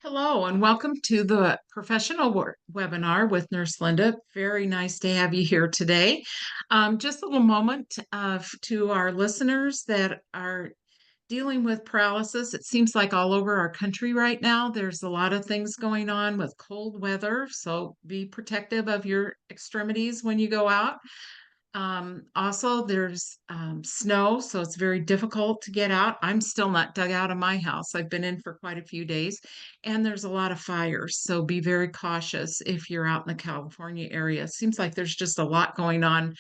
Hello and welcome to the professional webinar with Nurse Linda. Very nice to have you here today. Just a little moment to our listeners that are dealing with paralysis. It seems like all over our country right now, there's a lot of things going on with cold weather. So be protective of your extremities when you go out. Also, there's snow, so it's very difficult to get out. I'm still not dug out of my house. I've been in for quite a few days, and there's a lot of fires. So be very cautious if you're out in the California area. Seems like there's just a lot going on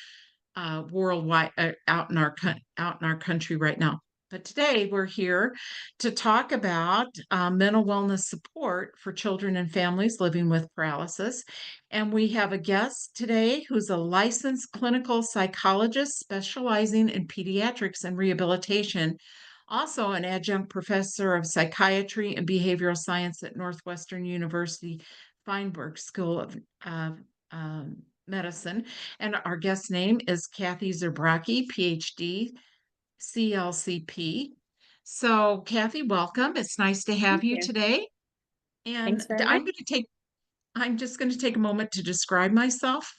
worldwide out in our country right now. But today we're here to talk about mental wellness support for children and families living with paralysis. And we have a guest today who's a licensed clinical psychologist specializing in pediatrics and rehabilitation, also an adjunct professor of psychiatry and behavioral science at Northwestern University Feinberg School of Medicine. And our guest name is Kathy Zabraki, PhD, CLCP. So, Kathy, welcome. It's nice to have Thank you you. today. And Thanks very much. I'm just going to take a moment to describe myself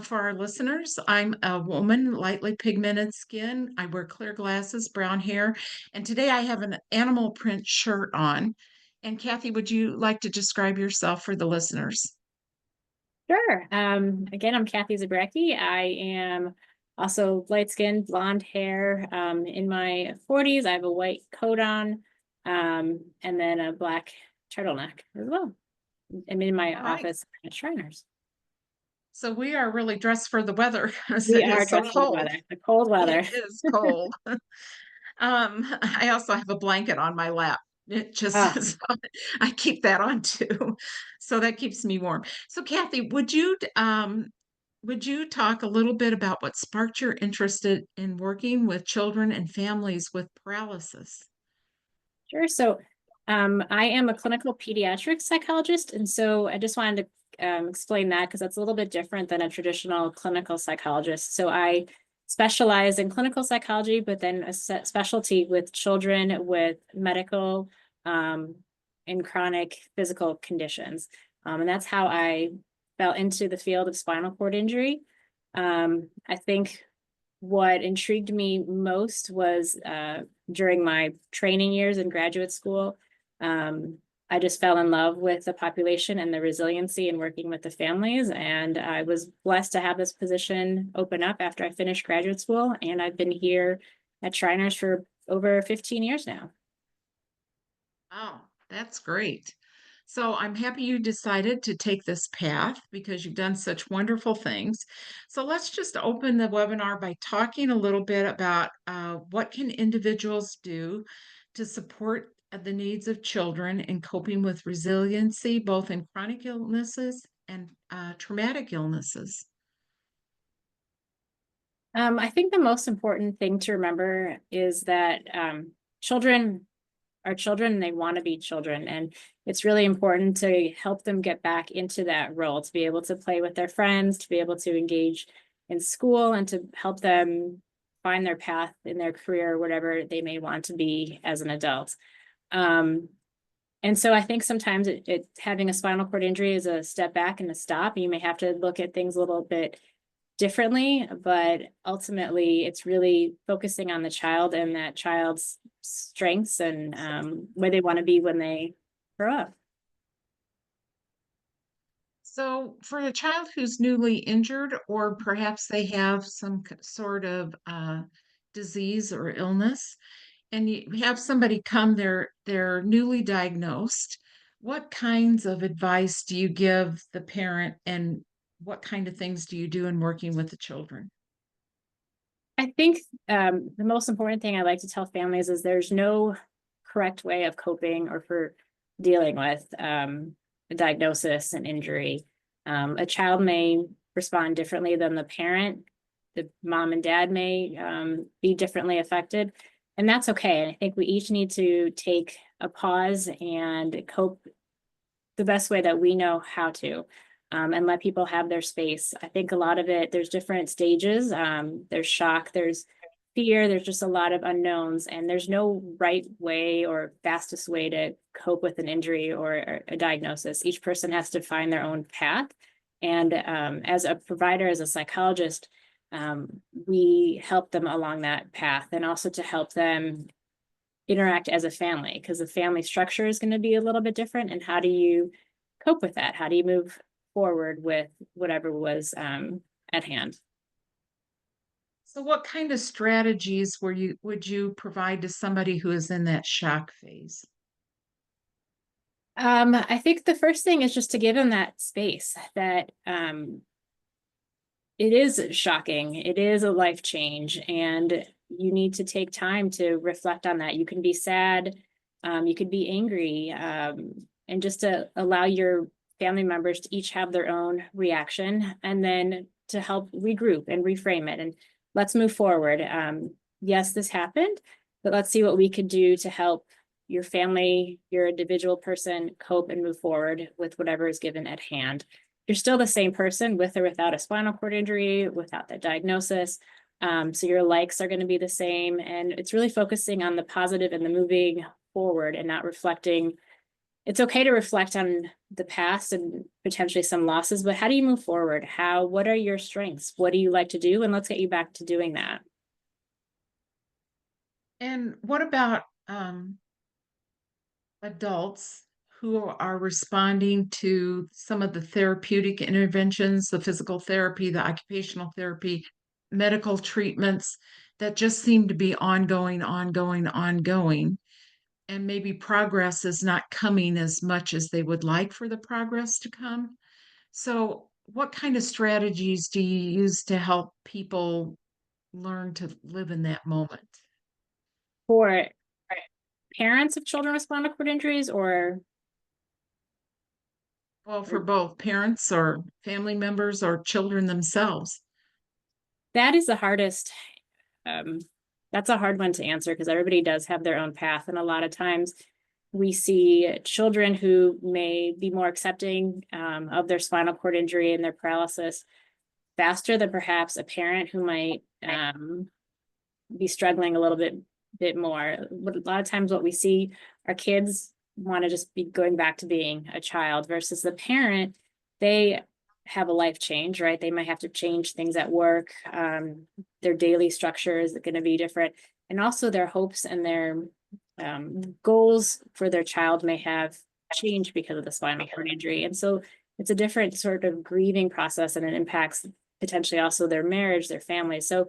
for our listeners. I'm a woman, lightly pigmented skin. I wear clear glasses, brown hair, and today I have an animal print shirt on. And Kathy, would you like to describe yourself for the listeners? Sure. Again, I'm Kathy Zabracki. I am also light-skinned, blonde hair, in my 40s. I have a white coat on, and then a black turtleneck as well. I'm in my All right. office at Shriners. So we are really dressed for the weather because We it are is so dressed for the cold. weather, the cold It weather. is cold. I also have a blanket on my lap. It just Oh, so I keep that on too. So that keeps me warm. So Kathy, would you talk a little bit about what sparked your interest in working with children and families with paralysis? sure. So, I am a clinical pediatric psychologist, and so I just wanted to explain that because that's a little bit different than a traditional clinical psychologist. So I specialize in clinical psychology, but then a specialty with children with medical um, and chronic physical conditions. And that's how I fell into the field of spinal cord injury. I think what intrigued me most was during my training years in graduate school. I just fell in love with the population and the resiliency and working with the families. And I was blessed to have this position open up after I finished graduate school. And I've been here at Shriners for over 15 years now. Oh, that's great. So I'm happy you decided to take this path because you've done such wonderful things. So let's just open the webinar by talking a little bit about what can individuals do to support the needs of children in coping with resiliency, both in chronic illnesses and traumatic illnesses. I think the most important thing to remember is that children are children and they want to be children. And it's really important to help them get back into that role, to be able to play with their friends, to be able to engage in school, and to help them find their path in their career, whatever they may want to be as an adult. Um, and so I think sometimes having a spinal cord injury is a step back and a stop. You may have to look at things a little bit differently, but ultimately it's really focusing on the child and that child's strengths and where they want to be when they grow up. So, for a child who's newly injured, or perhaps they have some sort of disease or illness, and you have somebody come, they're newly diagnosed, what kinds of advice do you give the parent, and what kind of things do you do in working with the children? I think the most important thing I like to tell families is there's no correct way of coping or for dealing with a diagnosis and injury. A child may respond differently than the parent. The mom and dad may be differently affected, and that's okay. And I think we each need to take a pause and cope the best way that we know how to, and let people have their space. I think a lot of it, there's different stages. There's shock, there's fear, there's just a lot of unknowns, and there's no right way or fastest way to cope with an injury or a diagnosis. Each person has to find their own path. And as a provider, as a psychologist, we help them along that path, and also to help them interact as a family, because the family structure is going to be a little bit different. And how do you cope with that? How do you move forward with whatever was at hand? So what kind of strategies would you provide to somebody who is in that shock phase? I think the first thing is just to give them that space that it is shocking. It is a life change, and you need to take time to reflect on that. You can be sad, you could be angry, and just to allow your family members to each have their own reaction, and then to help regroup and reframe it. And let's move forward. Yes, this happened, but let's see what we could do to help your family, your individual person cope and move forward with whatever is given at hand. You're still the same person with or without a spinal cord injury, without that diagnosis. So your likes are going to be the same. And it's really focusing on the positive and the moving forward, and not reflecting. It's okay to reflect on the past and potentially some losses, but how do you move forward? What are your strengths? What do you like to do? And let's get you back to doing that. And what about adults who are responding to some of the therapeutic interventions, the physical therapy, the occupational therapy, medical treatments that just seem to be ongoing, ongoing, ongoing, and maybe progress is not coming as much as they would like for the progress to come? So, what kind of strategies do you use to help people learn to live in that moment? For parents of children with spinal cord injuries, Well, for both parents or family members or children themselves. that is the hardest. Um, that's a hard one to answer, because everybody does have their own path. And a lot of times we see children who may be more accepting of their spinal cord injury and their paralysis faster than perhaps a parent who might be struggling a little bit more. But a lot of times what we see are kids want to just be going back to being a child, versus the parent, they have a life change, right? They might have to change things at work. Their daily structure is going to be different. And also their hopes and their goals for their child may have changed because of the spinal cord injury. And so it's a different sort of grieving process, and it impacts potentially also their marriage, their family. So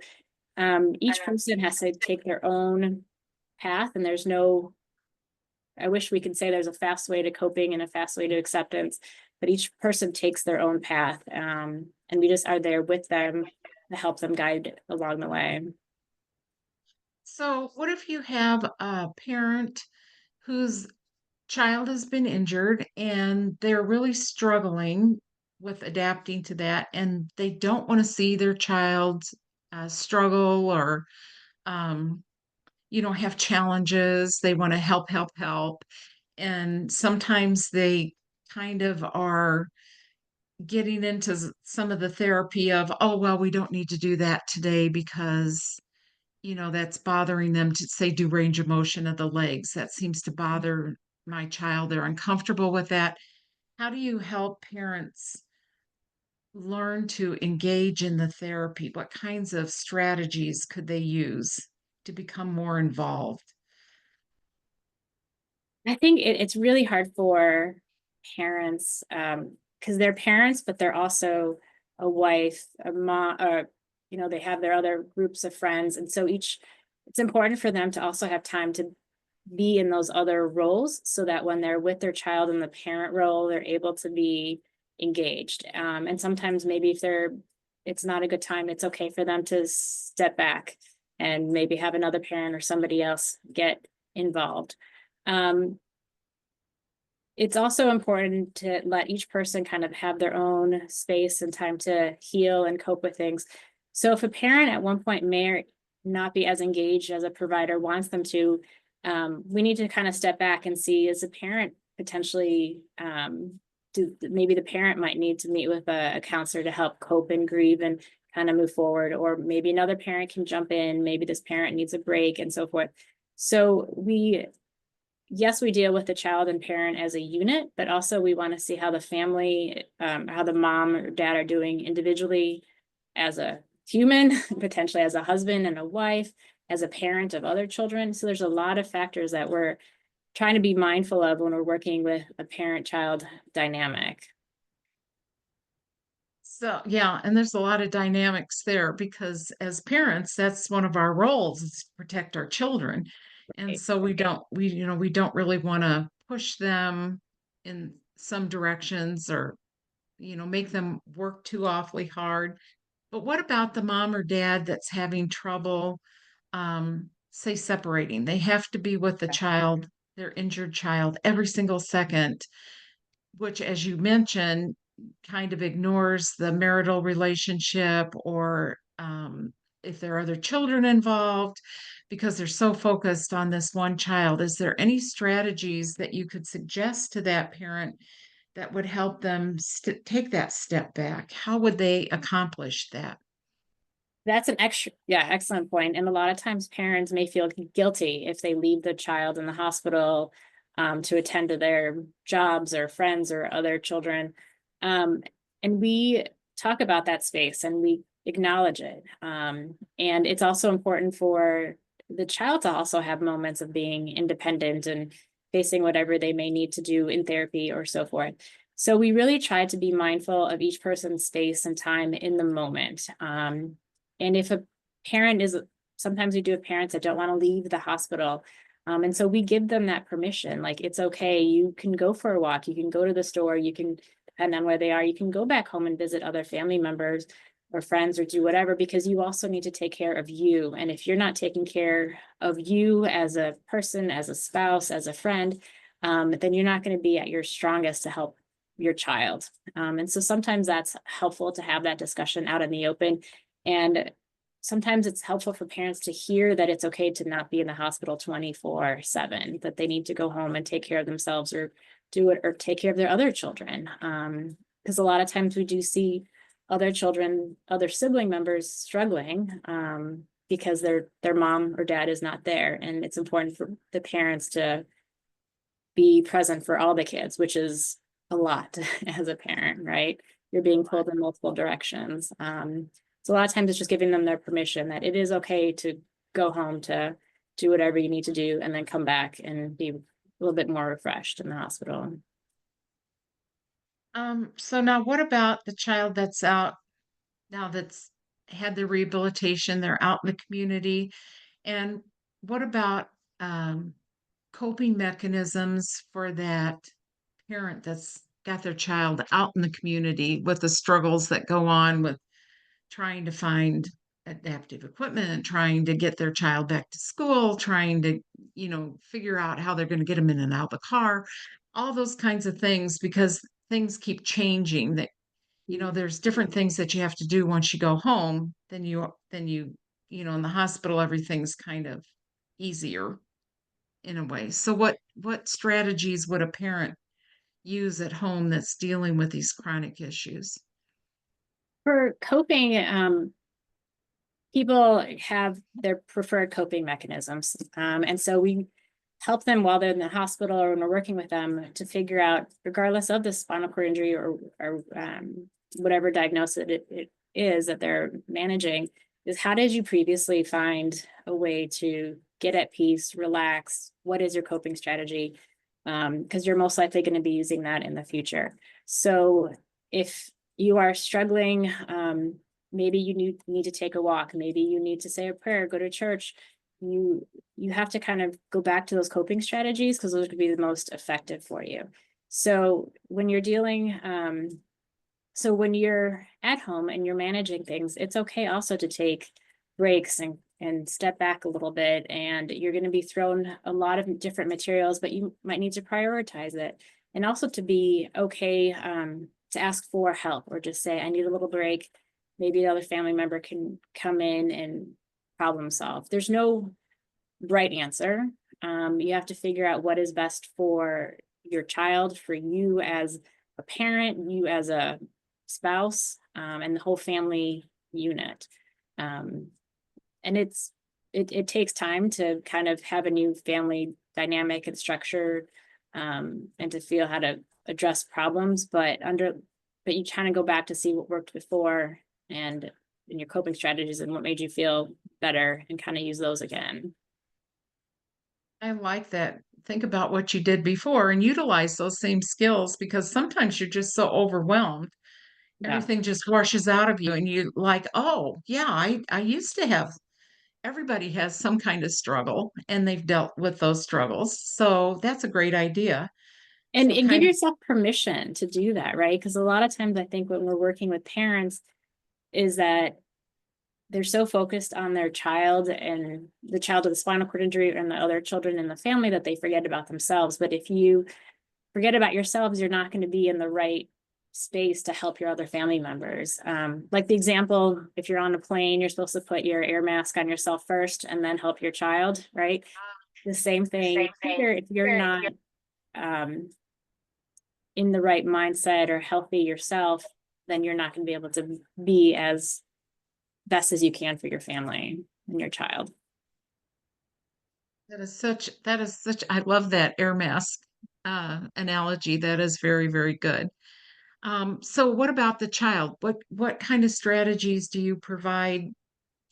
each person has to take their own path, and there's no, I wish we could say there's a fast way to coping and a fast way to acceptance, but each person takes their own path. And we just are there with them to help them guide along the way. So, what if you have a parent whose child has been injured and they're really struggling with adapting to that, and they don't want to see their child struggle or, um, have challenges? They want to help, help, help. And sometimes they kind of are getting into some of the therapy of, oh, well, we don't need to do that today because that's bothering them, to say do range of motion of the legs. That seems to bother my child. They're uncomfortable with that. How do you help parents learn to engage in the therapy? What kinds of strategies could they use to become more involved? I think it's really hard for parents, because they're parents, but they're also a wife, a mom, they have their other groups of friends. And so it's important for them to also have time to be in those other roles, so that when they're with their child in the parent role, they're able to be engaged. And sometimes maybe if it's not a good time, it's okay for them to step back and maybe have another parent or somebody else get involved. It's also important to let each person kind of have their own space and time to heal and cope with things. So if a parent at one point may not be as engaged as a provider wants them to, we need to kind of step back and see, as a parent, potentially, maybe the parent might need to meet with a counselor to help cope and grieve, and kind of move forward, or maybe another parent can jump in, maybe this parent needs a break and so forth. So yes, we deal with the child and parent as a unit, but also we want to see how the family, how the mom or dad are doing individually as a human, potentially as a husband and a wife, as a parent of other children. So there's a lot of factors that we're trying to be mindful of when we're working with a parent-child dynamic. So, yeah, and there's a lot of dynamics there because as parents, that's one of our roles is to protect our children. And Right. so we don't really want to push them in some directions or, make them work too awfully hard. But what about the mom or dad that's having trouble, say, separating? They have to be with the child, their injured child, every single second, which, as you mentioned, kind of ignores the marital relationship or if there are other children involved because they're so focused on this one child. Is there any strategies that you could suggest to that parent that would help them take that step back? How would they accomplish that? That's an extra, yeah, excellent point. And a lot of times parents may feel guilty if they leave the child in the hospital to attend to their jobs or friends or other children. Um, and we talk about that space and we acknowledge it. And it's also important for the child to also have moments of being independent and facing whatever they may need to do in therapy or so forth. So we really try to be mindful of each person's space and time in the moment. And if a parent is, sometimes we do have parents that don't want to leave the hospital. And so we give them that permission. Like, it's okay. You can go for a walk. You can go to the store. You can, depending on where they are, you can go back home and visit other family members or friends or do whatever, because you also need to take care of you. And if you're not taking care of you as a person, as a spouse, as a friend, then you're not going to be at your strongest to help your child. And so sometimes that's helpful to have that discussion out in the open. And sometimes it's helpful for parents to hear that it's okay to not be in the hospital 24/7, that they need to go home and take care of themselves or do it or take care of their other children. Because a lot of times we do see other children, other sibling members struggling because their mom or dad is not there. And it's important for the parents to be present for all the kids, which is a lot as a parent, right? You're being pulled in multiple directions. So a lot of times it's just giving them their permission that it is okay to go home to do whatever you need to do and then come back and be a little bit more refreshed in the hospital. So now what about the child that's out now that's had their rehabilitation, they're out in the community? And what about um, coping mechanisms for that parent that's got their child out in the community with the struggles that go on with trying to find adaptive equipment, trying to get their child back to school, trying to, figure out how they're going to get them in and out of the car, all those kinds of things, because things keep changing. That, there's different things that you have to do once you go home in the hospital, everything's kind of easier in a way. So what strategies would a parent use at home that's dealing with these chronic issues? For coping, people have their preferred coping mechanisms. And so we help them while they're in the hospital or when we're working with them to figure out, regardless of the spinal cord injury or whatever diagnosis it is that they're managing, is how did you previously find a way to get at peace, relax? What is your coping strategy? Because you're most likely going to be using that in the future. So if you are struggling, maybe you need to take a walk, maybe you need to say a prayer, go to church. You have to kind of go back to those coping strategies because those could be the most effective for you. So when you're dealing, so when you're at home and you're managing things, it's okay also to take breaks and step back a little bit. And you're going to be thrown a lot of different materials, but you might need to prioritize it. And also to be okay to ask for help or just say, I need a little break. Maybe another family member can come in and problem solve. There's no right answer. You have to figure out what is best for your child, for you as a parent, you as a spouse, and the whole family unit. And it takes time to kind of have a new family dynamic and structure, and to feel how to address problems, but you kind of go back to see what worked before and your coping strategies and what made you feel better, and kind of use those again. I like that. Think about what you did before and utilize those same skills because sometimes you're just so overwhelmed. Yeah. Everything just washes out of you and you like, oh, yeah, I used to have everybody has some kind of struggle and they've dealt with those struggles. So that's a great idea. So And give kind of yourself permission to do that, right? Because a lot of times I think when we're working with parents is that they're so focused on their child and the child with a spinal cord injury and the other children in the family that they forget about themselves. But if you forget about yourselves, you're not going to be in the right space to help your other family members. Like the example, if you're on a plane, you're supposed to put your air mask on yourself first and then help your child, right? The same thing here, if you're not um, in the right mindset or healthy yourself, then you're not going to be able to be as best as you can for your family and your child. that is such I love that air mask analogy. That is very, very good. So what about the child? What kind of strategies do you provide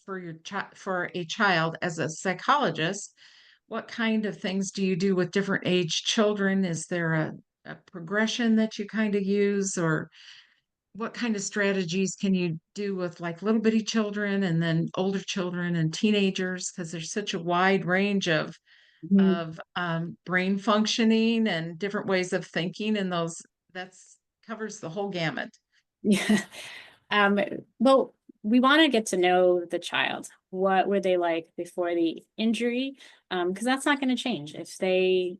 for your child for a child as a psychologist? What kind of things do you do with different age children? Is there a progression that you kind of use, or what kind of strategies can you do with like little bitty children and then older children and teenagers? Because there's such a wide range of Mhm. brain functioning and different ways of thinking, and those that's covers the whole gamut. Yeah. Um, well, we want to get to know the child. What were they like before the injury? Because that's not going to change. If they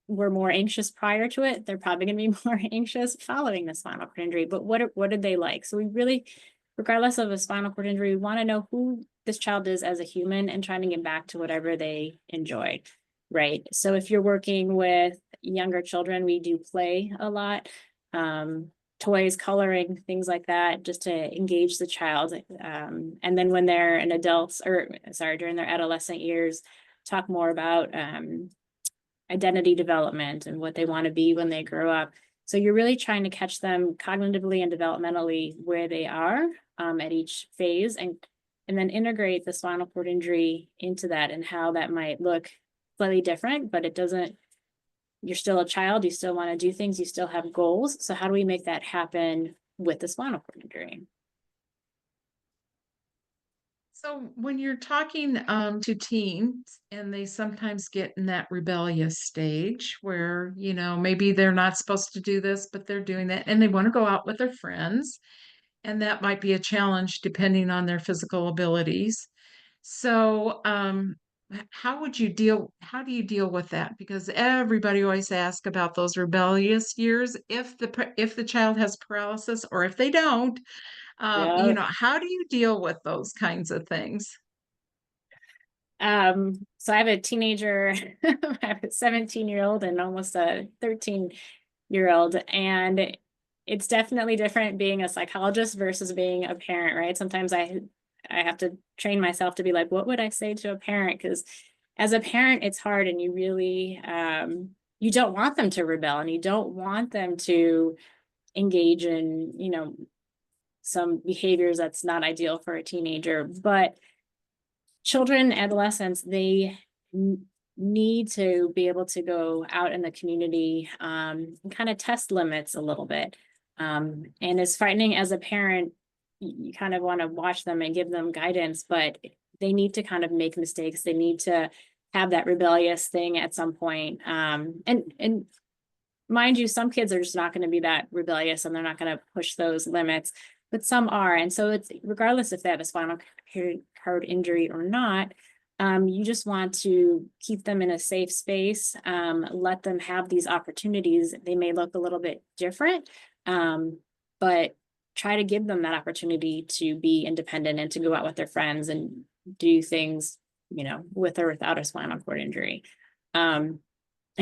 were more anxious prior to it, they're probably going to be more anxious following the spinal cord injury. But what did they like? So we really, regardless of a spinal cord injury, we want to know who this child is as a human and trying to get back to whatever they enjoyed. Right. So if you're working with younger children, we do play a lot. Toys, coloring, things like that, just to engage the child. And then when they're an adult, or sorry, during their adolescent years, talk more about identity development and what they want to be when they grow up. So you're really trying to catch them cognitively and developmentally where they are at each phase, and then integrate the spinal cord injury into that and how that might look slightly different, but it doesn't, you're still a child, you still want to do things, you still have goals. So how do we make that happen with the spinal cord injury? So when you're talking to teens and they sometimes get in that rebellious stage where, maybe they're not supposed to do this, but they're doing that and they want to go out with their friends, and that might be a challenge depending on their physical abilities. So, how do you deal with that? Because everybody always asks about those rebellious years if the child has paralysis or if they don't, Yeah. how do you deal with those kinds of things? So I have a teenager, I have a 17-year-old and almost a 13-year-old, and it's definitely different being a psychologist versus being a parent, right? Sometimes I have to train myself to be like, what would I say to a parent? Because as a parent, it's hard, and you really you don't want them to rebel, and you don't want them to engage in, some behaviors that's not ideal for a teenager. But children, adolescents, they need to be able to go out in the community and kind of test limits a little bit. And as frightening as a parent, you kind of want to watch them and give them guidance, but they need to kind of make mistakes. They need to have that rebellious thing at some point. And mind you, some kids are just not going to be that rebellious and they're not going to push those limits, but some are. And so it's regardless if they have a spinal cord injury or not, you just want to keep them in a safe space, let them have these opportunities. They may look a little bit different, but try to give them that opportunity to be independent and to go out with their friends and do things, with or without a spinal cord injury. And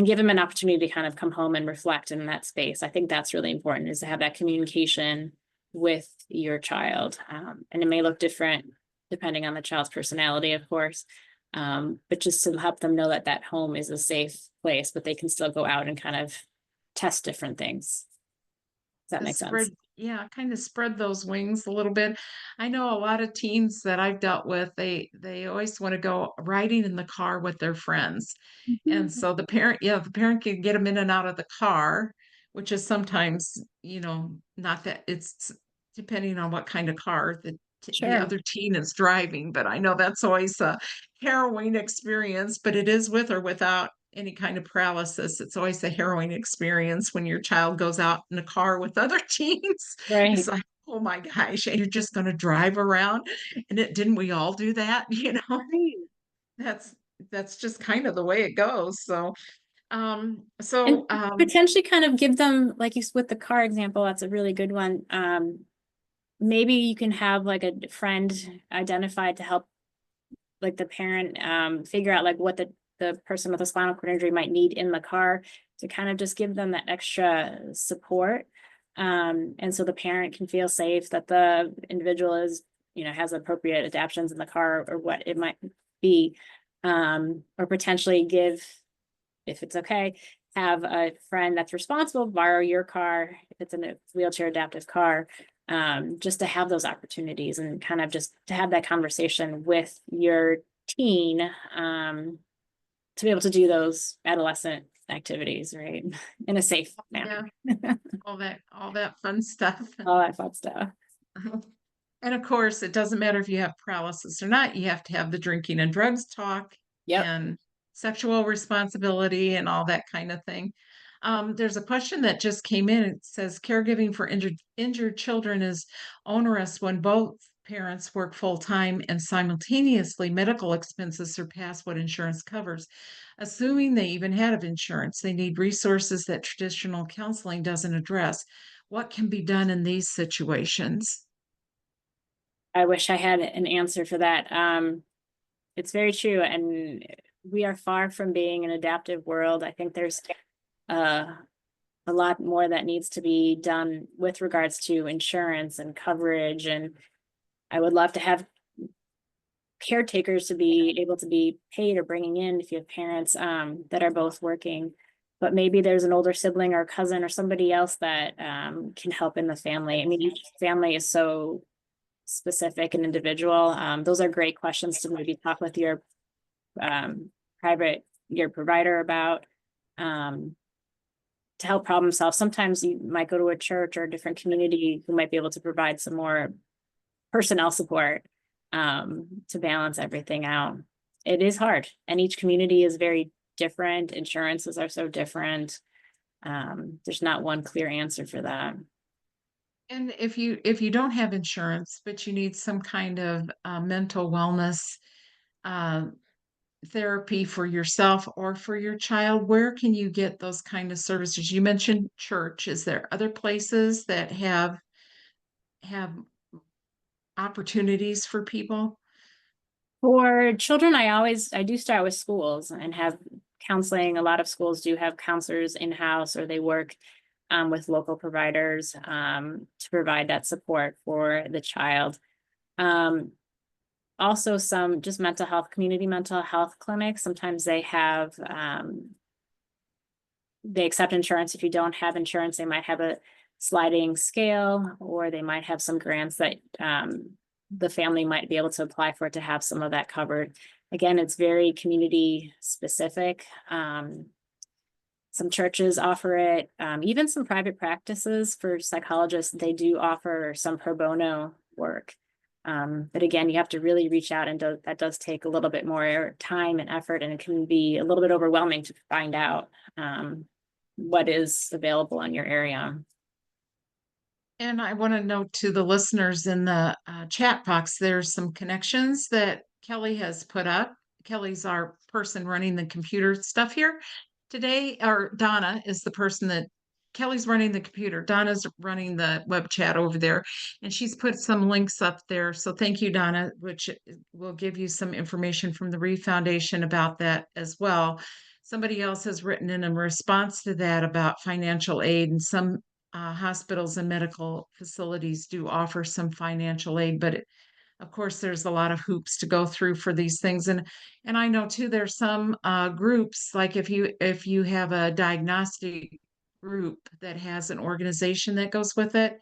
give them an opportunity to kind of come home and reflect in that space. I think that's really important, is to have that communication with your child. And it may look different depending on the child's personality, of course. But just to help them know that that home is a safe place, but they can still go out and kind of test different things. Does that To make sense? spread, yeah, kind of spread those wings a little bit. I know a lot of teens that I've dealt with, they always want to go riding in the car with their friends. And Mhm. so the parent can get them in and out of the car, which is sometimes, not that it's depending on what kind of car the Sure. other teen is driving, but I know that's always a harrowing experience, but it is with or without any kind of paralysis. It's always a harrowing experience when your child goes out in a car with other teens. It's Right. like, oh my gosh, and you're just going to drive around. And didn't we all do that? Right. That's that's just kind of the way it goes. So, And so potentially kind of give them, like you with the car example, that's a really good one. Maybe you can have like a friend identified to help like the parent figure out like what the person with a spinal cord injury might need in the car to kind of just give them that extra support. And so the parent can feel safe that the individual is, has appropriate adaptions in the car or what it might be. Or potentially give, if it's okay, have a friend that's responsible borrow your car if it's in a wheelchair adaptive car, just to have those opportunities and kind of just to have that conversation with your teen, to be able to do those adolescent activities, right, in a safe yeah, manner. all that fun stuff. All that fun stuff. And of course, it doesn't matter if you have paralysis or not, you have to have the drinking and drugs talk Yep. and sexual responsibility and all that kind of thing. There's a question that just came in. It says caregiving for injured children is onerous when both parents work full time and simultaneously medical expenses surpass what insurance covers. Assuming they even have insurance, they need resources that traditional counseling doesn't address. What can be done in these situations? I wish I had an answer for that. It's very true, and we are far from being an adaptive world. I think there's uh, a lot more that needs to be done with regards to insurance and coverage. And I would love to have caretakers to be able to be paid or bringing in if you have parents that are both working. But maybe there's an older sibling or cousin or somebody else that can help in the family. I mean, each family is so specific and individual. Those are great questions to maybe talk with your um, your provider about, um, to help problem solve. Sometimes you might go to a church or a different community who might be able to provide some more personnel support to balance everything out. It is hard, and each community is very different. Insurances are so different. There's not one clear answer for that. And if you don't have insurance, but you need some kind of mental wellness uh, therapy for yourself or for your child, where can you get those kind of services? You mentioned church. Is there other places that have opportunities for people? For children, I do start with schools and have counseling. A lot of schools do have counselors in-house, or they work with local providers to provide that support for the child. Um, Also some just mental health, community mental health clinics. Sometimes they accept insurance. If you don't have insurance, they might have a sliding scale, or they might have some grants that the family might be able to apply for to have some of that covered. Again, it's very community specific. Some churches offer it, even some private practices for psychologists, they do offer some pro bono work. But again, you have to really reach out, and that does take a little bit more time and effort, and it can be a little bit overwhelming to find out what is available in your area. And I want to note to the listeners in the chat box, there's some connections that Kelly has put up. Kelly's our person running the computer stuff here today, or Donna is the person that Kelly's running the computer. Donna's running the web chat over there, and she's put some links up there. So thank you, Donna, which will give you some information from the Reeve Foundation about that as well. Somebody else has written in response to that about financial aid, and some hospitals and medical facilities do offer some financial aid, but of course, there's a lot of hoops to go through for these things, and I know too. There's some groups like if you have a diagnostic group that has an organization that goes with it,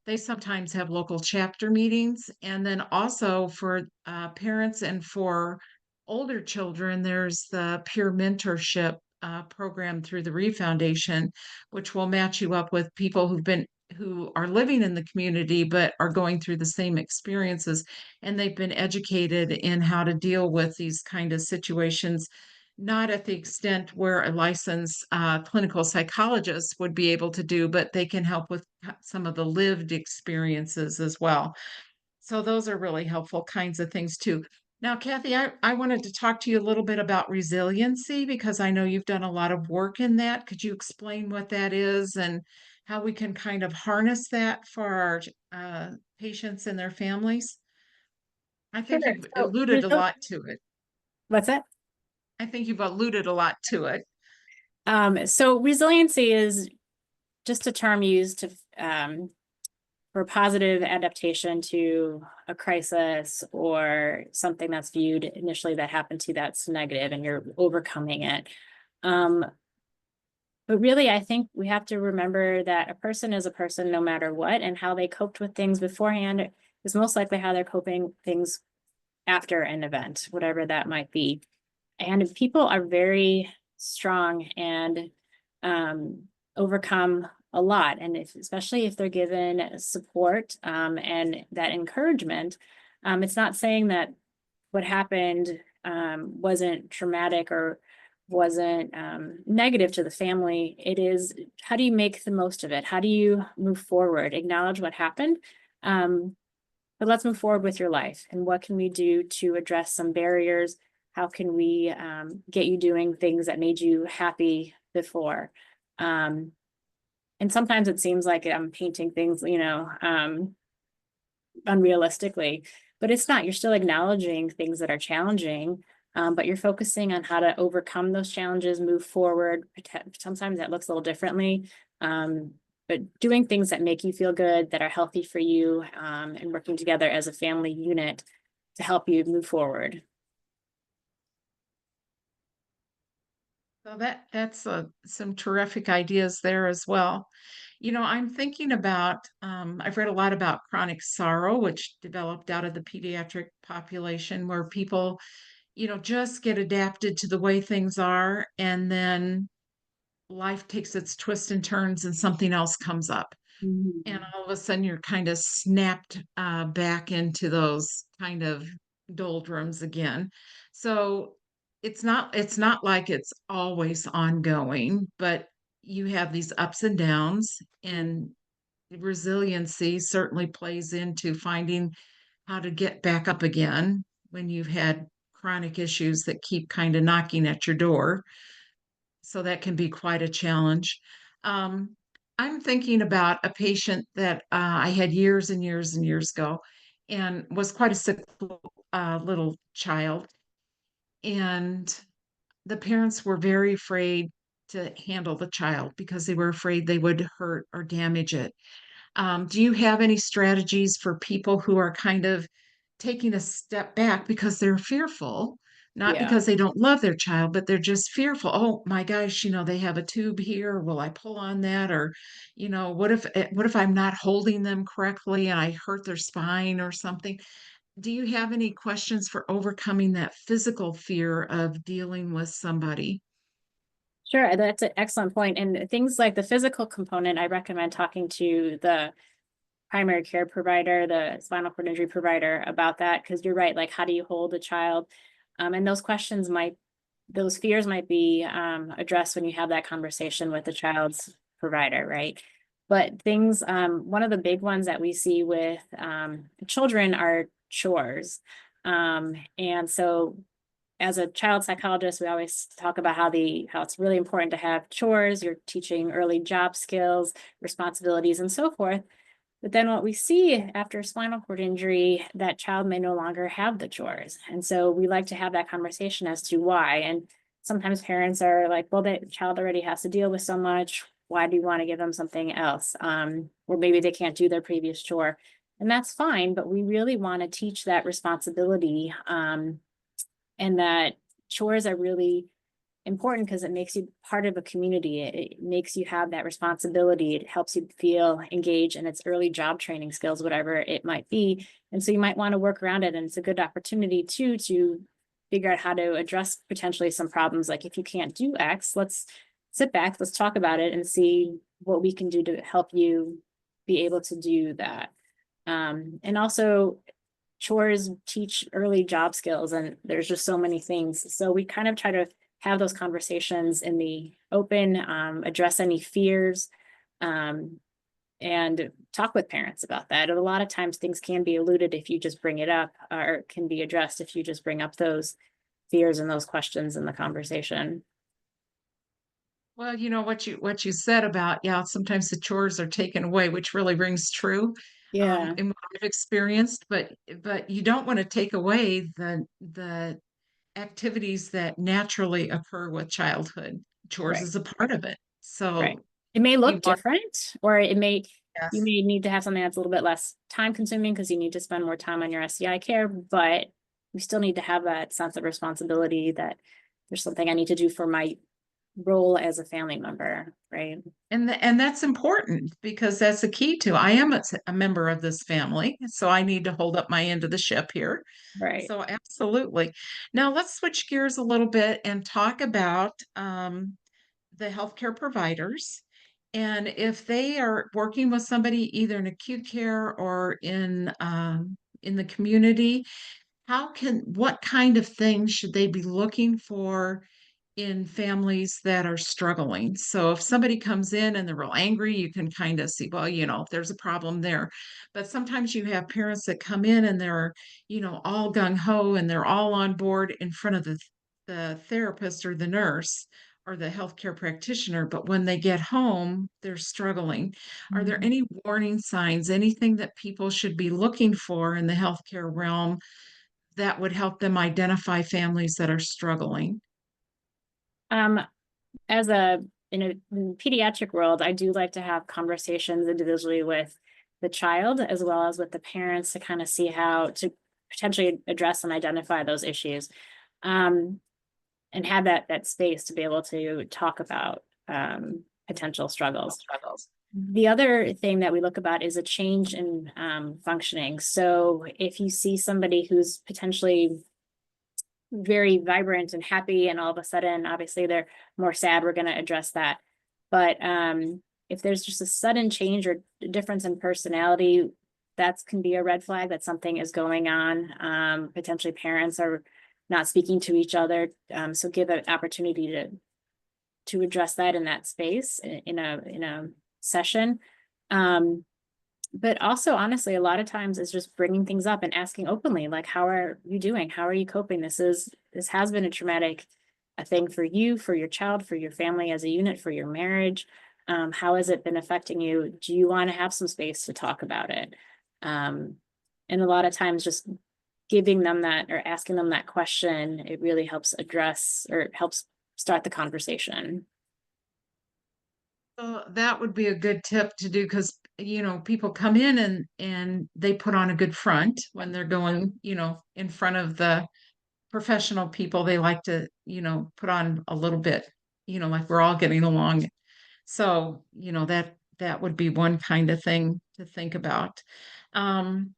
they sometimes have local chapter meetings, and then also for parents and for older children, there's the peer mentorship program through the Reeve Foundation, which will match you up with people who are living in the community but are going through the same experiences, and they've been educated in how to deal with these kind of situations, not at the extent where a licensed clinical psychologist would be able to do, but they can help with some of the lived experiences as well. So those are really helpful kinds of things too. Now, Kathy, I wanted to talk to you a little bit about resiliency because I know you've done a lot of work in that. Could you explain what that is and how we can kind of harness that for our patients and their families? I Sure. think you've So, alluded a lot to it. what's that? I think you've alluded a lot to it. So resiliency is just a term used to for positive adaptation to a crisis or something that's viewed initially that happened to you that's negative and you're overcoming it. But really, I think we have to remember that a person is a person no matter what, and how they coped with things beforehand is most likely how they're coping things after an event, whatever that might be. And if people are very strong and overcome a lot, and especially if they're given support and that encouragement, it's not saying that what happened wasn't traumatic or wasn't negative to the family. It is, how do you make the most of it? How do you move forward? Acknowledge what happened, but let's move forward with your life. And what can we do to address some barriers? How can we get you doing things that made you happy before? And sometimes it seems like I'm painting things, unrealistically, but it's not. You're still acknowledging things that are challenging, but you're focusing on how to overcome those challenges, move forward. Sometimes that looks a little differently, but doing things that make you feel good, that are healthy for you, and working together as a family unit to help you move forward. So that's some terrific ideas there as well. I'm thinking about, I've read a lot about chronic sorrow, which developed out of the pediatric population where people, just get adapted to the way things are, and then life takes its twists and turns and something else comes up. And Mhm. all of a sudden you're kind of snapped back into those kind of doldrums again. So it's not like it's always ongoing, but you have these ups and downs, and resiliency certainly plays into finding how to get back up again when you've had chronic issues that keep kind of knocking at your door. So that can be quite a challenge. Um, I'm thinking about a patient that I had years and years and years ago, and was quite a sick little child. And the parents were very afraid to handle the child because they were afraid they would hurt or damage it. Do you have any strategies for people who are kind of taking a step back because they're fearful, not Yeah. because they don't love their child, but they're just fearful? Oh my gosh, they have a tube here. Will I pull on that? Or, what if I'm not holding them correctly and I hurt their spine or something? Do you have any questions for overcoming that physical fear of dealing with somebody? Sure, that's an excellent point. And things like the physical component, I recommend talking to the primary care provider, the spinal cord injury provider about that, because you're right, like how do you hold a child? And those fears might be addressed when you have that conversation with the child's provider, right? But one of the big ones that we see with children are chores. And so as a child psychologist, we always talk about how it's really important to have chores. You're teaching early job skills, responsibilities, and so forth. But then what we see after spinal cord injury, that child may no longer have the chores. And so we like to have that conversation as to why. And sometimes parents are like, well, that child already has to deal with so much. why do you want to give them something else? Or maybe they can't do their previous chore. And that's fine, but we really want to teach that responsibility, and that chores are really important because it makes you part of a community. It makes you have that responsibility. It helps you feel engaged, and it's early job training skills, whatever it might be. And so you might want to work around it. And it's a good opportunity too, to figure out how to address potentially some problems. Like if you can't do X, let's sit back, let's talk about it and see what we can do to help you be able to do that. And also chores teach early job skills, and there's just so many things. So we kind of try to have those conversations in the open, address any fears, and talk with parents about that. And a lot of times things can be eluded if you just bring it up, or can be addressed if you just bring up those fears and those questions in the conversation. Well, you know what you said about, yeah, sometimes the chores are taken away, which really rings true Yeah, in what I've experienced. But you don't want to take away the activities that naturally occur with childhood. Chores right. is a part of it. Right. So It may you look want, different, or you yes. may need to have something that's a little bit less time consuming because you need to spend more time on your SCI care, but you still need to have that sense of responsibility that there's something I need to do for my role as a family member, right? And that's important because that's the key to. I am a member of this family, so I need to hold up my end of the ship here. Right. So absolutely. Now let's switch gears a little bit and talk about the healthcare providers. And if they are working with somebody either in acute care or in the community, what kind of things should they be looking for in families that are struggling? So if somebody comes in and they're real angry, you can kind of see, well, there's a problem there. But sometimes you have parents that come in and they're, all gung ho and they're all on board in front of the therapist or the nurse or the healthcare practitioner. But when they get home, they're struggling. Are there Mhm. any warning signs, anything that people should be looking for in the healthcare realm that would help them identify families that are struggling? Um, as in pediatric world, I do like to have conversations individually with the child as well as with the parents to kind of see how to potentially address and identify those issues. Um, and have that space to be able to talk about potential struggles. The other thing that we look about is a change in functioning. So if you see somebody who's potentially very vibrant and happy, and all of a sudden, obviously, they're more sad, we're going to address that. But if there's just a sudden change or difference in personality, that can be a red flag that something is going on. Potentially, parents are not speaking to each other. So give an opportunity to address that in that space in a session. Um, but also, honestly, a lot of times is just bringing things up and asking openly, like, how are you doing? How are you coping? This has been a traumatic a thing for you, for your child, for your family as a unit, for your marriage. How has it been affecting you? Do you want to have some space to talk about it? Um, and a lot of times just giving them that or asking them that question, it really helps address or helps start the conversation. So that would be a good tip to do because, people come in and they put on a good front when they're going, in front of the professional people. They like to, put on a little bit, like we're all getting along. So, that would be one kind of thing to think about. Um,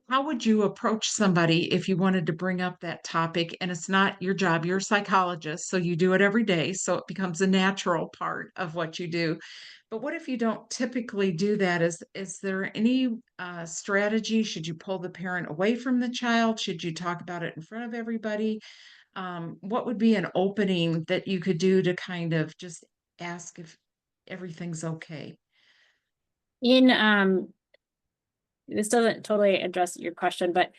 how would you approach somebody if you wanted to bring up that topic and it's not your job? You're a psychologist, so you do it every day, so it becomes a natural part of what you do. But what if you don't typically do that? Is there any strategy? Should you pull the parent away from the child? Should you talk about it in front of everybody? What would be an opening that you could do to kind of just ask if everything's okay? In this doesn't totally address your question, but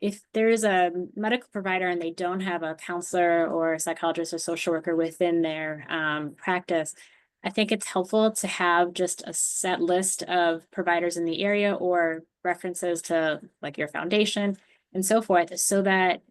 if there is a medical provider and they don't have a counselor or a psychologist or social worker within their practice, I think it's helpful to have just a set list of providers in the area or references to like your foundation and so forth, so that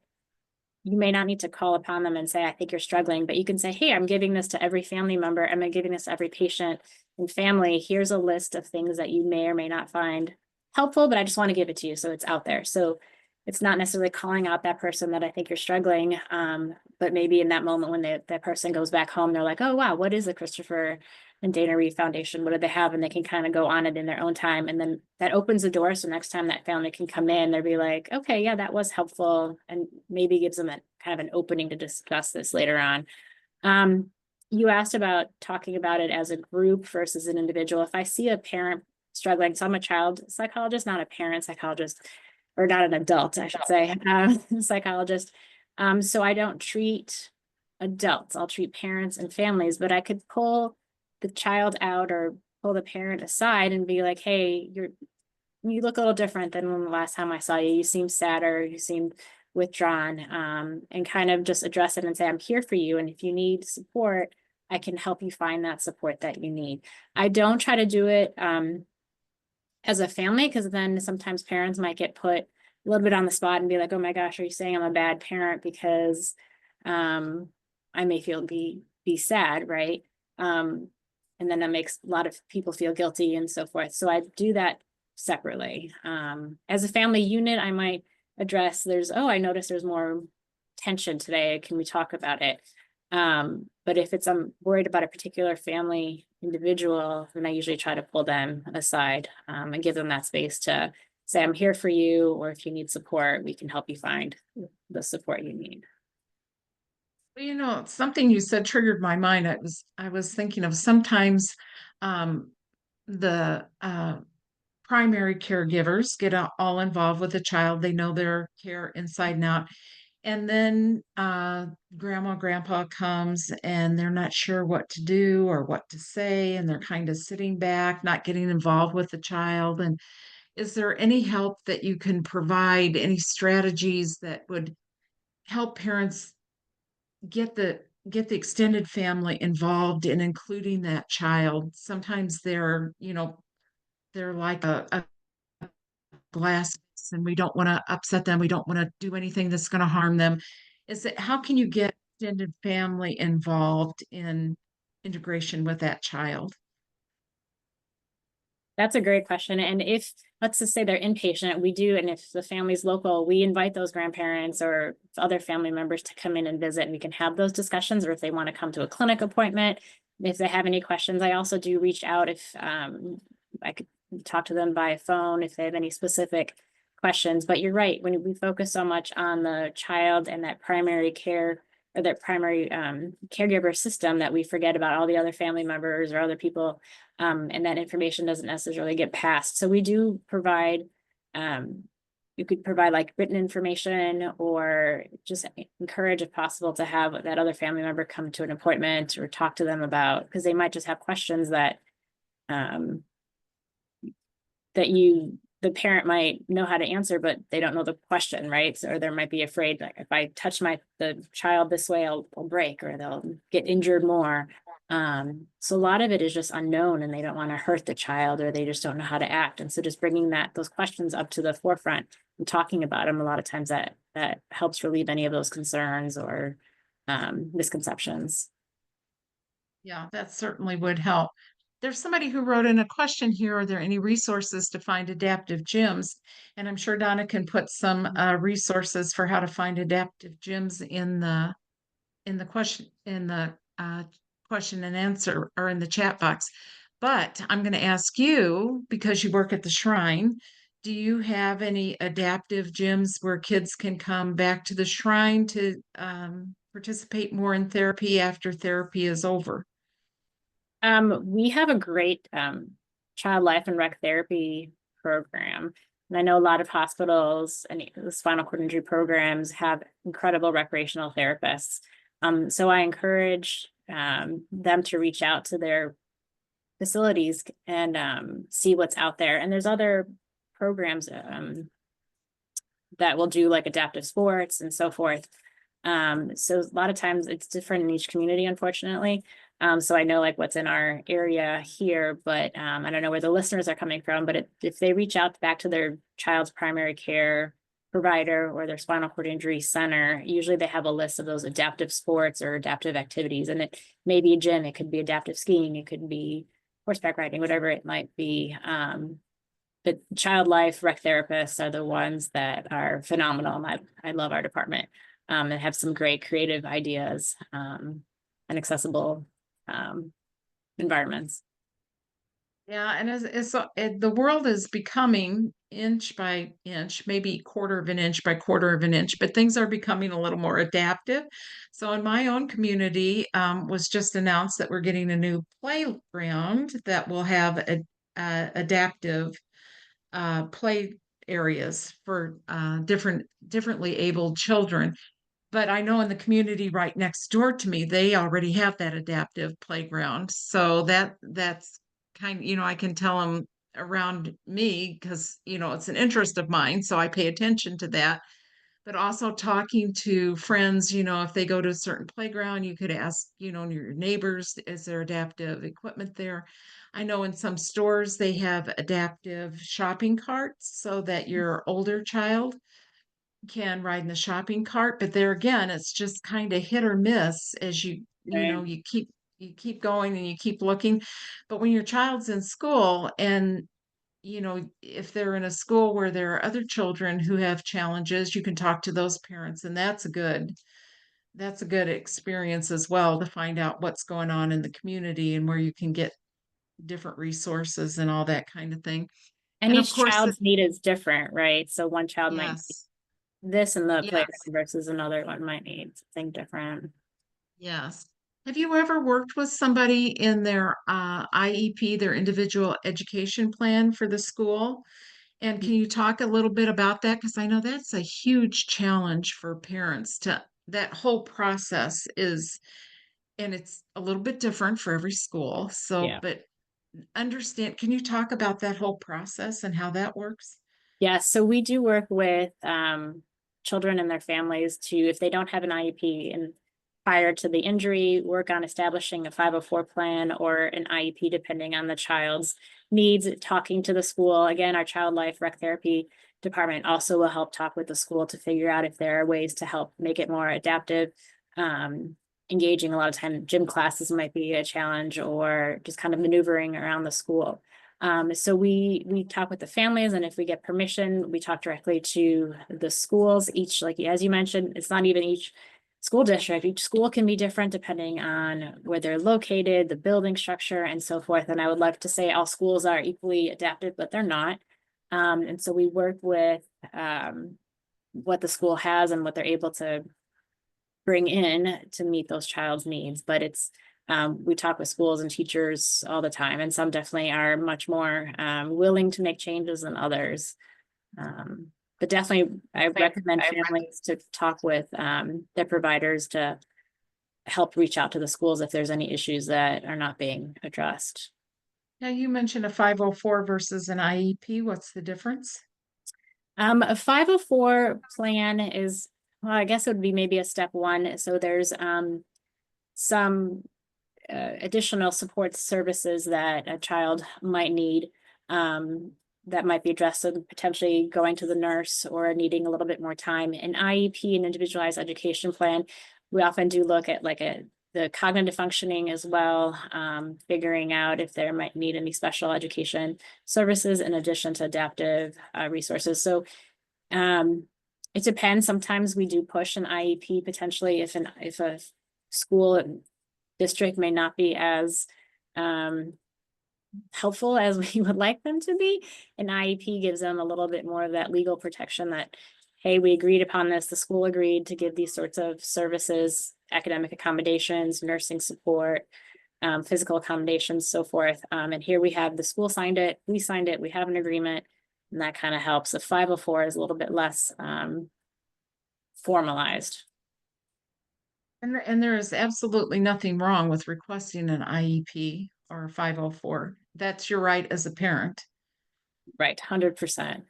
you may not need to call upon them and say, I think you're struggling, but you can say, hey, I'm giving this to every family member. I'm giving this to every patient and family. Here's a list of things that you may or may not find helpful, but I just want to give it to you so it's out there. So it's not necessarily calling out that person that I think you're struggling, but maybe in that moment when that person goes back home, they're like, oh, wow, what is the Christopher and Dana Reeve Foundation? What do they have? And they can kind of go on it in their own time. And then that opens the door. So next time that family can come in, they'll be like, okay, yeah, that was helpful. And maybe gives them a kind of an opening to discuss this later on. Um, you asked about talking about it as a group versus an individual. If I see a parent struggling, so I'm a child psychologist, not a parent psychologist, or not an adult, I should say, psychologist. So I don't treat adults. I'll treat parents and families, but I could pull the child out or pull the parent aside and be like, hey, you look a little different than when the last time I saw you. You seem sadder, you seem withdrawn, and kind of just address it and say, I'm here for you. And if you need support, I can help you find that support that you need. I don't try to do it as a family, because then sometimes parents might get put a little bit on the spot and be like, oh my gosh, are you saying I'm a bad parent because I may be sad, right? And then that makes a lot of people feel guilty and so forth. So I do that separately. As a family unit, I might address I noticed there's more tension today. Can we talk about it? But if I'm worried about a particular family individual, then I usually try to pull them aside and give them that space to say, I'm here for you, or if you need support, we can help you find the support you need. Well, something you said triggered my mind. I was thinking of sometimes um, the primary caregivers get all involved with the child. They know their care inside and out. And then grandma, grandpa comes and they're not sure what to do or what to say, and they're kind of sitting back, not getting involved with the child. And is there any help that you can provide, any strategies that would help parents get the extended family involved in including that child? Sometimes they're like a glass and we don't want to upset them. We don't want to do anything that's going to harm them. Is that how can you get extended family involved in integration with that child? That's a great question. And if, let's just say they're inpatient, we do, and if the family's local, we invite those grandparents or other family members to come in and visit, and we can have those discussions, or if they want to come to a clinic appointment, if they have any questions. I also do reach out if I could talk to them by phone if they have any specific questions. But you're right, when we focus so much on the child and that primary care or that primary caregiver system, that we forget about all the other family members or other people, and that information doesn't necessarily get passed. So we do provide, you could provide like written information, or just encourage, if possible, to have that other family member come to an appointment or talk to them about, because they might just have questions that the parent might know how to answer, but they don't know the question, right? So, or they might be afraid, like, if I touch the child this way, I'll break, or they'll get injured more. So a lot of it is just unknown, and they don't want to hurt the child, or they just don't know how to act. And so just bringing those questions up to the forefront and talking about them, a lot of times that helps relieve any of those concerns or misconceptions. Yeah, that certainly would help. There's somebody who wrote in a question here. Are there any resources to find adaptive gyms? And I'm sure Donna can put some resources for how to find adaptive gyms in the question and answer, or in the chat box. But I'm going to ask you, because you work at the shrine, do you have any adaptive gyms where kids can come back to the shrine to participate more in therapy after therapy is over? We have a great child life and rec therapy program. And I know a lot of hospitals and the spinal cord injury programs have incredible recreational therapists. So I encourage them to reach out to their facilities and see what's out there. And there's other programs that will do like adaptive sports and so forth. So a lot of times it's different in each community, unfortunately. So I know like what's in our area here, but I don't know where the listeners are coming from. But if they reach out back to their child's primary care provider or their spinal cord injury center, usually they have a list of those adaptive sports or adaptive activities. And it may be a gym, it could be adaptive skiing, it could be horseback riding, whatever it might be. But child life rec therapists are the ones that are phenomenal. And I love our department, and have some great creative ideas, and accessible environments. Yeah, and the world is becoming inch by inch, maybe quarter of an inch by quarter of an inch, but things are becoming a little more adaptive. So in my own community, was just announced that we're getting a new playground that will have adaptive play areas for differently abled children. But I know in the community right next door to me, they already have that adaptive playground. So that's kind, I can tell them around me because, it's an interest of mine. So I pay attention to that. But also talking to friends, if they go to a certain playground, you could ask, your neighbors, is there adaptive equipment there? I know in some stores they have adaptive shopping carts so that your older child can ride in the shopping cart, but there again, it's just kind of hit or miss as Right. you keep going and you keep looking. But when your child's in school and if they're in a school where there are other children who have challenges, you can talk to those parents, and that's a good experience as well to find out what's going on in the community and where you can get different resources and all that kind of thing. And And of each course, child's need is different, right? So one child might need yes, this in the playground yes. versus another one might need something different. Yes. Have you ever worked with somebody in their IEP, their individual education plan for the school? And can you talk a little bit about that? Because I know that's a huge challenge for parents that whole process is, and it's a little bit different for every school. So, Yeah. but can you talk about that whole process and how that works? Yeah, so we do work with children and their families to, if they don't have an IEP and prior to the injury, work on establishing a 504 plan or an IEP depending on the child's needs, talking to the school. Again, our child life rec therapy department also will help talk with the school to figure out if there are ways to help make it more adaptive. Engaging a lot of time, gym classes might be a challenge, or just kind of maneuvering around the school. So we talk with the families, and if we get permission, we talk directly to the schools. Each, like as you mentioned, it's not even each school district. Each school can be different depending on where they're located, the building structure, and so forth. And I would love to say all schools are equally adapted, but they're not. And so we work with what the school has and what they're able to bring in to meet those child's needs. But we talk with schools and teachers all the time, and some definitely are much more willing to make changes than others. But definitely, I recommend families to talk with their providers to help reach out to the schools if there's any issues that are not being addressed. Now, you mentioned a 504 versus an IEP. What's the difference? A 504 plan is, well, I guess it would be maybe a step one. So there's some additional support services that a child might need, that might be addressed. So potentially going to the nurse or needing a little bit more time. An IEP, an individualized education plan, we often do look at the cognitive functioning as well, figuring out if there might need any special education services in addition to adaptive resources. So it depends. Sometimes we do push an IEP potentially if a school district may not be as helpful as we would like them to be. An IEP gives them a little bit more of that legal protection that, hey, we agreed upon this, the school agreed to give these sorts of services, academic accommodations, nursing support, physical accommodations, so forth. And here we have the school signed it, we signed it, we have an agreement, and that kind of helps. The 504 is a little bit less formalized. And there is absolutely nothing wrong with requesting an IEP or a 504. That's your right as a parent Right, 100%.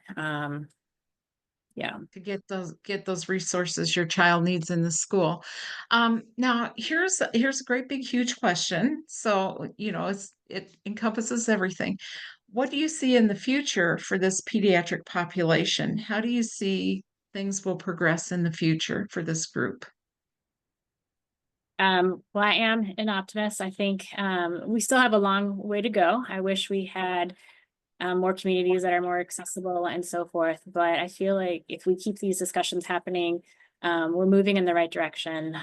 Yeah. to get those resources your child needs in the school. Now here's a great big huge question. So, it encompasses everything. What do you see in the future for this pediatric population? How do you see things will progress in the future for this group? Well, I am an optimist. I think we still have a long way to go. I wish we had more communities that are more accessible and so forth. But I feel like if we keep these discussions happening, we're moving in the right direction.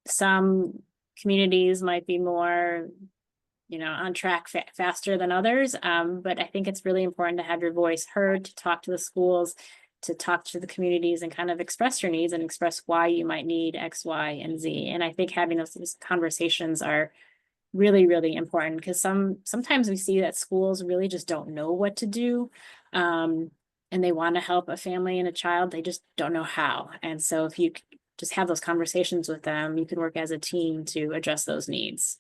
Some communities might be more, on track faster than others. But I think it's really important to have your voice heard, to talk to the schools, to talk to the communities and kind of express your needs and express why you might need X, Y, and Z. And I think having those conversations are really, really important because sometimes we see that schools really just don't know what to do. And they want to help a family and a child, they just don't know how. And so if you just have those conversations with them, you can work as a team to address those needs.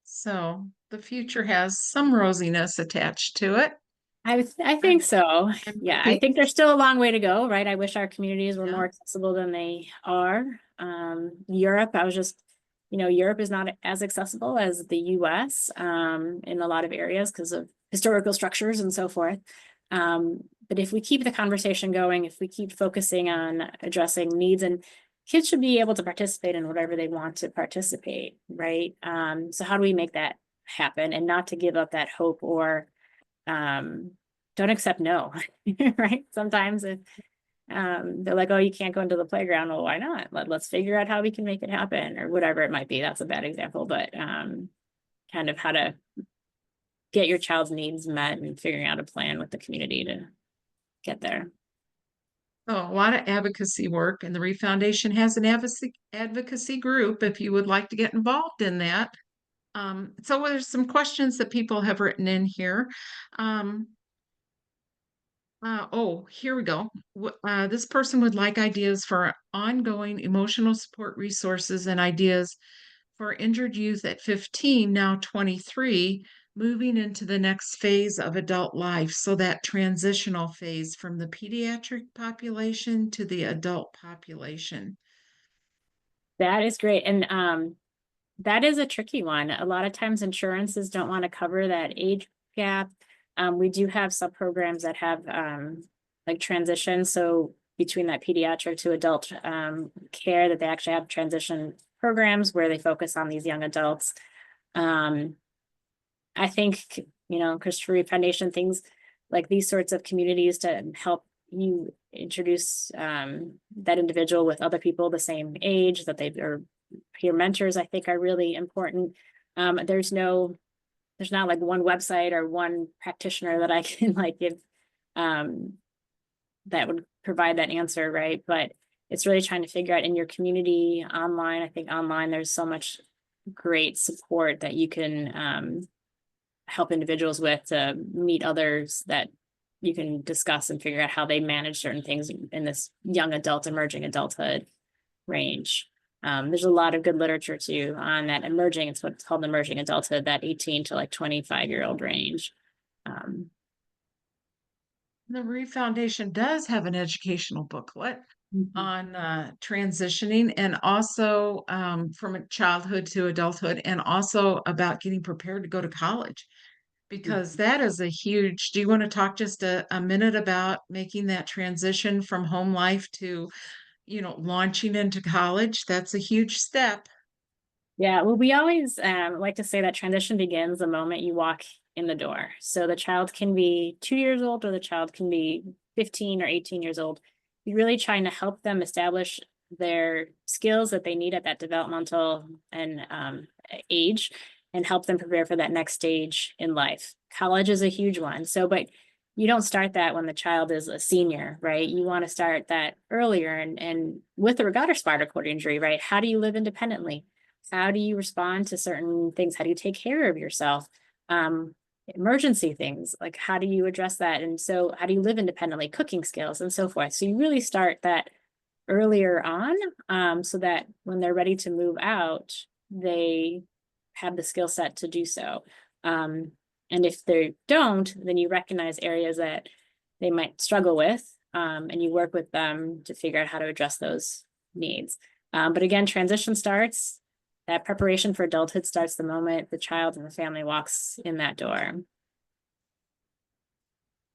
So the future has some rosiness attached to it. I I'm, think so. I'm Yeah, I hoping. think there's still a long way to go, right? I wish our communities were Yeah. more accessible than they are. Europe, Europe is not as accessible as the US in a lot of areas because of historical structures and so forth. But if we keep the conversation going, if we keep focusing on addressing needs, and kids should be able to participate in whatever they want to participate, right? So how do we make that happen and not to give up that hope or don't accept no, right? Sometimes if they're like, oh, you can't go into the playground. Well, why not? Let's figure out how we can make it happen or whatever it might be. That's a bad example, but kind of how to get your child's needs met and figuring out a plan with the community to get there. Oh, a lot of advocacy work, and the Reeve Foundation has an advocacy group if you would like to get involved in that. So there's some questions that people have written in here. Um, oh, here we go. This person would like ideas for ongoing emotional support resources and ideas for injured youth at 15, now 23, moving into the next phase of adult life. So that transitional phase from the pediatric population to the adult population. That is great. And that is a tricky one. A lot of times insurances don't want to cover that age gap. We do have some programs that have like transition. So between that pediatric to adult care, that they actually have transition programs where they focus on these young adults. I think, Christopher Reeve Foundation, things like these sorts of communities to help you introduce that individual with other people the same age that they are peer mentors, I think are really important. There's not like one website or one practitioner that I can like give that would provide that answer, right? But it's really trying to figure out in your community online. I think online there's so much great support that you can help individuals with to meet others that you can discuss and figure out how they manage certain things in this young adult, emerging adulthood range. There's a lot of good literature too on that emerging, it's what's called emerging adulthood, that 18 to like 25-year-old range. The Reeve Foundation does have an educational booklet Mhm. on transitioning and also from childhood to adulthood, and also about getting prepared to go to college, because that is a huge. Do you want to talk just a minute about making that transition from home life to, launching into college? That's a huge step. Yeah, well, we always like to say that transition begins the moment you walk in the door. So the child can be 2 years old or the child can be 15 or 18 years old. You're really trying to help them establish their skills that they need at that developmental and age and help them prepare for that next stage in life. College is a huge one. So, but you don't start that when the child is a senior, right? You want to start that earlier and with or without a spinal cord injury, right? How do you live independently? How do you respond to certain things? How do you take care of yourself? Emergency things, like how do you address that? And so how do you live independently, cooking skills and so forth. So you really start that earlier on so that when they're ready to move out, they have the skill set to do so. And if they don't, then you recognize areas that they might struggle with and you work with them to figure out how to address those needs. But again, transition starts, that preparation for adulthood starts the moment the child and the family walks in that door.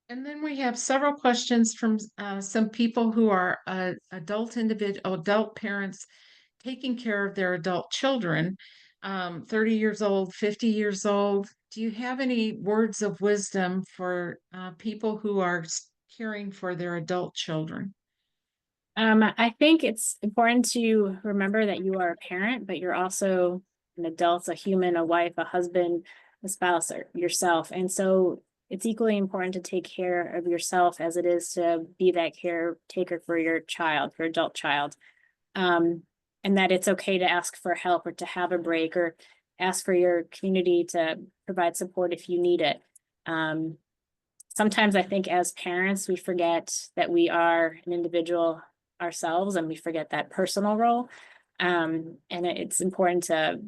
And then we have several questions from some people who are adult parents taking care of their adult children, 30 years old, 50 years old. Do you have any words of wisdom for people who are caring for their adult children? I think it's important to remember that you are a parent, but you're also an adult, a human, a wife, a husband, a spouse, or yourself. And so it's equally important to take care of yourself as it is to be that caretaker for your child, your adult child. Um, and that it's okay to ask for help or to have a break or ask for your community to provide support if you need it. Um, Sometimes I think as parents, we forget that we are an individual ourselves and we forget that personal role. And it's important to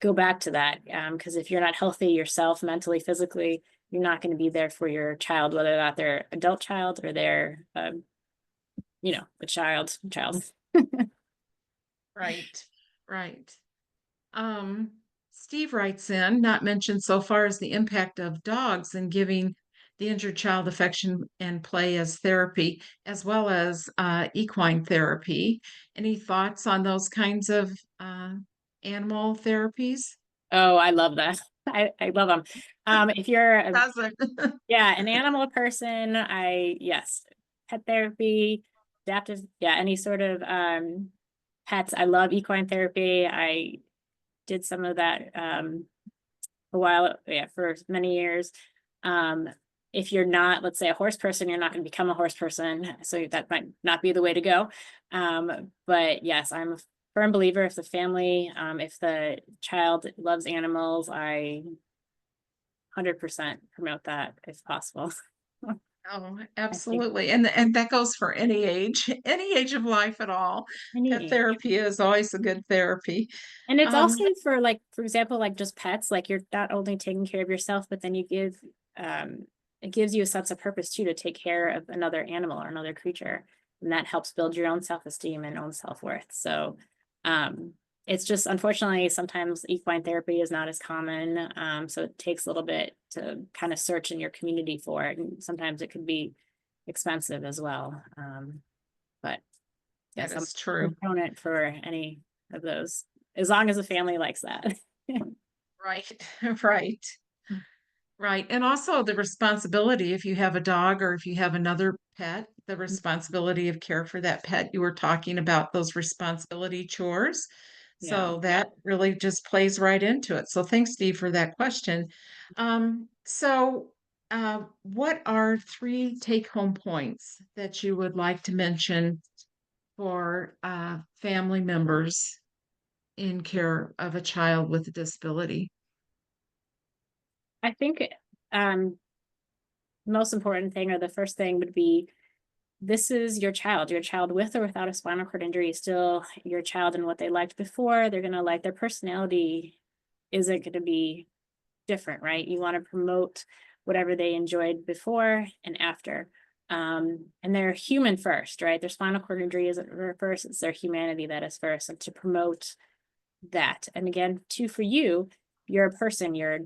go back to that because if you're not healthy yourself, mentally, physically, you're not going to be there for your child, whether or not they're adult child or they're, a child. Right, right. Um, Steve writes in, not mentioned so far is the impact of dogs in giving the injured child affection and play as therapy, as well as equine therapy. Any thoughts on those kinds of animal therapies? Oh, I love that. I love them. If you're Doesn't. yeah, an animal person, yes, pet therapy, adaptive, yeah, any sort of pets. I love equine therapy. I did some of that a while, yeah, for many years. Um, if you're not, let's say, a horse person, you're not going to become a horse person, so that might not be the way to go. But yes, I'm a firm believer if the family, if the child loves animals, I 100% promote that if possible. Oh, I think absolutely. And that goes for any age of life at all. any Pet age. therapy is always a good therapy. And it's Um, also for like, for example, like just pets, like you're not only taking care of yourself, but then um, it gives you a sense of purpose too, to take care of another animal or another creature. And that helps build your own self-esteem and own self-worth. So, um, it's just unfortunately sometimes equine therapy is not as common. So it takes a little bit to kind of search in your community for it. And sometimes it could be expensive as well. But that yes, I'm is a true. proponent for any of those, as long as the family likes that. Right, right. Right. And also the responsibility, if you have a dog or if you have another pet, the responsibility of care for that pet. You were talking about those responsibility chores. Yeah. So that really just plays right into it. So thanks, Steve, for that question. What are three take-home points that you would like to mention for family members in care of a child with a disability? I think um most important thing or the first thing would be this is your child with or without a spinal cord injury is still your child, and what they liked before, they're gonna like their personality isn't gonna be different, right? You want to promote whatever they enjoyed before and after. And they're human first, right? Their spinal cord injury isn't first, it's their humanity that is first, and to promote that. And again, too, for you, you're a person, you're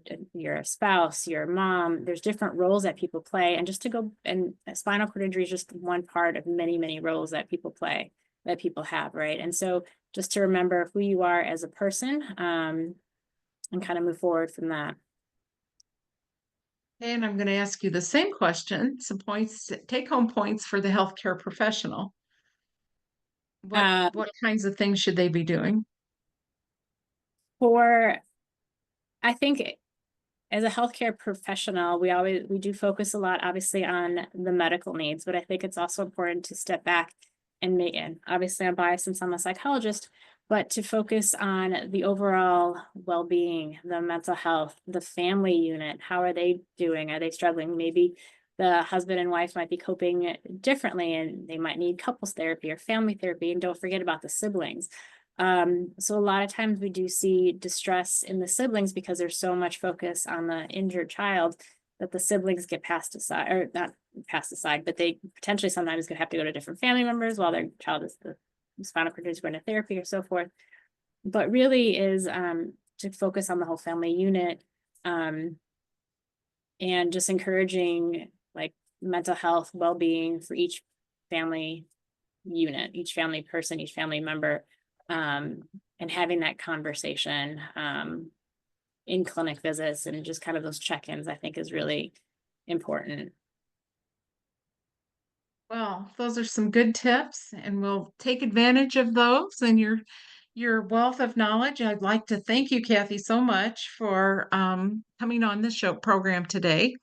a spouse, you're a mom. There's different roles that people play, and just to go and spinal cord injury is just one part of many, many roles that people play, that people have, right? And so just to remember who you are as a person, and kind of move forward from that. And I'm going to ask you the same question, some points, take home points for the healthcare professional. Um, What kinds of things should they be doing? for I think as a healthcare professional, we do focus a lot, obviously, on the medical needs, but I think it's also important to step back and obviously I'm biased since I'm a psychologist, but to focus on the overall well-being, the mental health, the family unit. How are they doing? Are they struggling? Maybe the husband and wife might be coping differently and they might need couples therapy or family therapy. And don't forget about the siblings. So a lot of times we do see distress in the siblings because there's so much focus on the injured child that the siblings get passed aside, or not passed aside, but they potentially sometimes could have to go to different family members while their child is the spinal cord is going to therapy or so forth. But really is to focus on the whole family unit, and just encouraging mental health, well-being for each family unit, each family person, each family member, and having that conversation in clinic visits and just kind of those check-ins, I think is really important. Well, those are some good tips, and we'll take advantage of those and your wealth of knowledge. I'd like to thank you, Kathy, so much for coming on the show program today.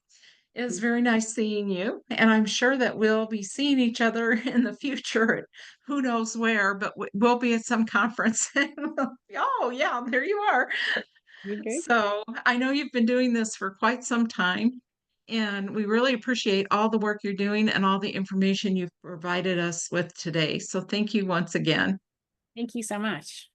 It's very nice seeing you, and I'm sure that we'll be seeing each other in the future. Who knows where, but we'll be at some conference. Oh, yeah, there you are. Okay. So I know you've been doing this for quite some time, and we really appreciate all the work you're doing and all the information you've provided us with today. So thank you once again. Thank you so much.